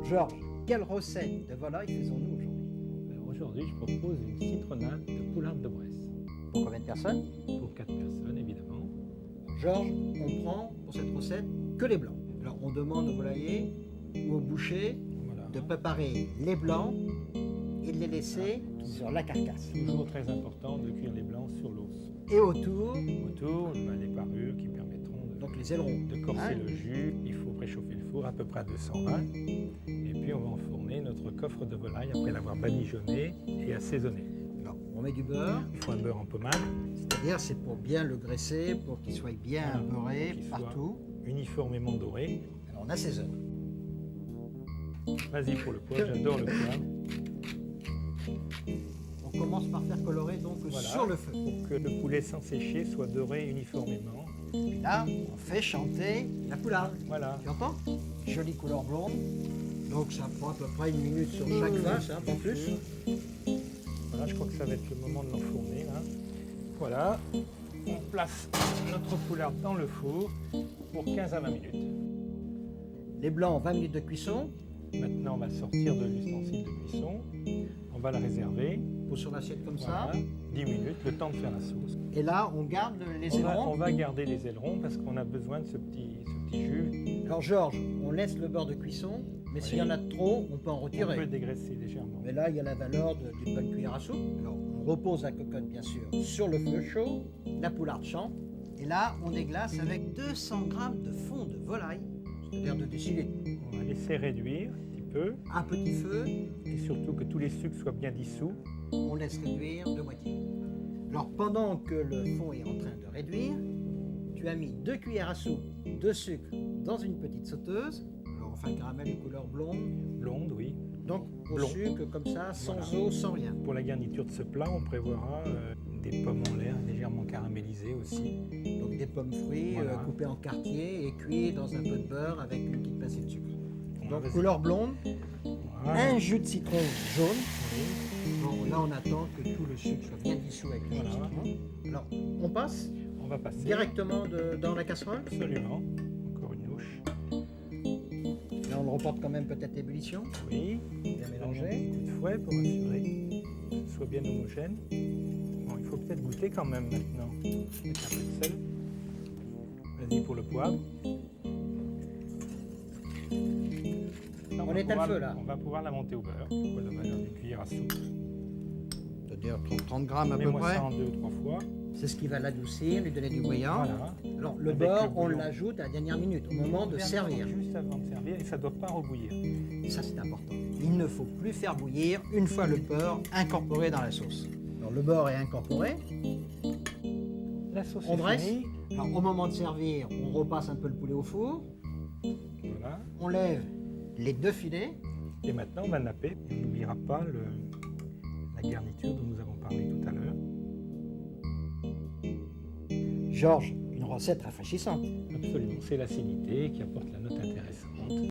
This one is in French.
Georges, quelle recette de volaille faisons-nous aujourd'hui? Alors aujourd'hui, je propose une citronnade de poularde de Bresse. Pour combien de personnes? Pour 4 personnes, évidemment. Georges, on prend pour cette recette que les blancs. Alors on demande au volailler ou au boucher Voilà. de préparer les blancs et de les laisser sur la carcasse. Toujours très important de cuire les blancs sur l'os. Et autour, Autour, les parures qui permettront donc les ailerons. de corser Hein? le jus. Il faut préchauffer le four à peu près à 220. Et puis on va enfourner notre coffre de volaille après l'avoir badigeonné et assaisonné. Alors on met du beurre, Il faut un beurre en pommade, c'est-à-dire c'est pour bien le graisser, pour qu'il soit bien beurré qu'il soit partout. uniformément doré. Alors on assaisonne. Vas-y pour le poivre, j'adore le poivre. On commence par faire colorer donc Voilà. sur le feu. Pour que le poulet sans sécher soit doré uniformément. Et là, on fait chanter la poularde. Voilà. Tu entends? Jolie couleur blonde. Donc ça prend à peu près 1 minute sur chaque face, hein, pas plus. Voilà, je crois que ça va être le moment de l'enfourner là. Voilà, on place notre poularde dans le four pour 15 à 20 minutes. Les blancs, 20 minutes de cuisson. Maintenant, on va sortir de l'ustensile de cuisson. On va la réserver. Pose sur l'assiette comme Voilà, ça. 10 minutes, le temps de faire la sauce. Et là, on garde les On ailerons. va garder les ailerons parce qu'on a besoin de ce petit jus. Alors Georges, on laisse le beurre de cuisson, mais s'il y en a trop, on peut en On retirer. peut dégraisser légèrement. Mais là, il y a la valeur d'une bonne cuillère à soupe. Alors, on repose la cocotte, bien sûr, sur le feu chaud. La poularde chante. Et là, on déglace avec 200 g de fond de volaille, c'est-à-dire de décilitres. On va laisser réduire un petit peu À petit feu, et surtout que tous les sucres soient bien dissous. on laisse réduire de moitié. Alors, pendant que le fond est en train de réduire, tu as mis 2 cuillères à soupe de sucre dans une petite sauteuse. Alors, on fait un caramel de couleur blonde. Blonde, oui. Donc, au Blond. sucre comme ça, sans Voilà. eau, sans rien. Pour la garniture de ce plat, on prévoira des pommes en l'air légèrement caramélisées aussi. Donc, des pommes fruits Voilà. coupées en quartiers et cuits dans un peu de beurre avec une petite pincée de sucre. Donc, Vas-y. couleur blonde, Voilà. un jus de citron jaune. Oui. Bon, là, on attend que tout le sucre soit bien dissous avec le jus de Voilà. citron. Alors, on passe On va passer directement dans la casserole. absolument. Encore une louche. Là, on le reporte quand même peut-être l'ébullition. Oui. Bien Un mélangé. petit coup de fouet pour assurer que ce soit bien homogène. Bon, il faut peut-être goûter quand même maintenant. Avec un peu de sel. Vas-y pour le poivre. Là, On va éteint le pouvoir- feu, là. On va pouvoir la monter au beurre. Pour la valeur d'une cuillère à soupe. C'est-à-dire 30 grammes à peu Mets-moi près. ça en 2-3 fois. C'est ce qui va l'adoucir, lui donner du bouillant. Voilà. Alors, le Avec beurre, le on bouillon. l'ajoute à la dernière minute, au moment de servir. Juste avant de servir, et ça ne doit pas rebouillir. Ça, c'est important. Il ne faut plus faire bouillir une fois le beurre incorporé dans la sauce. Alors, le beurre est incorporé. La sauce On est dresse. finie. Alors, au moment de servir, on repasse un peu le poulet au four. Voilà. On lève les 2 filets. Et maintenant, on va napper. On n'oubliera pas la garniture dont nous avons parlé tout à l'heure. Georges, une recette rafraîchissante. Absolument, c'est l'acidité qui apporte la note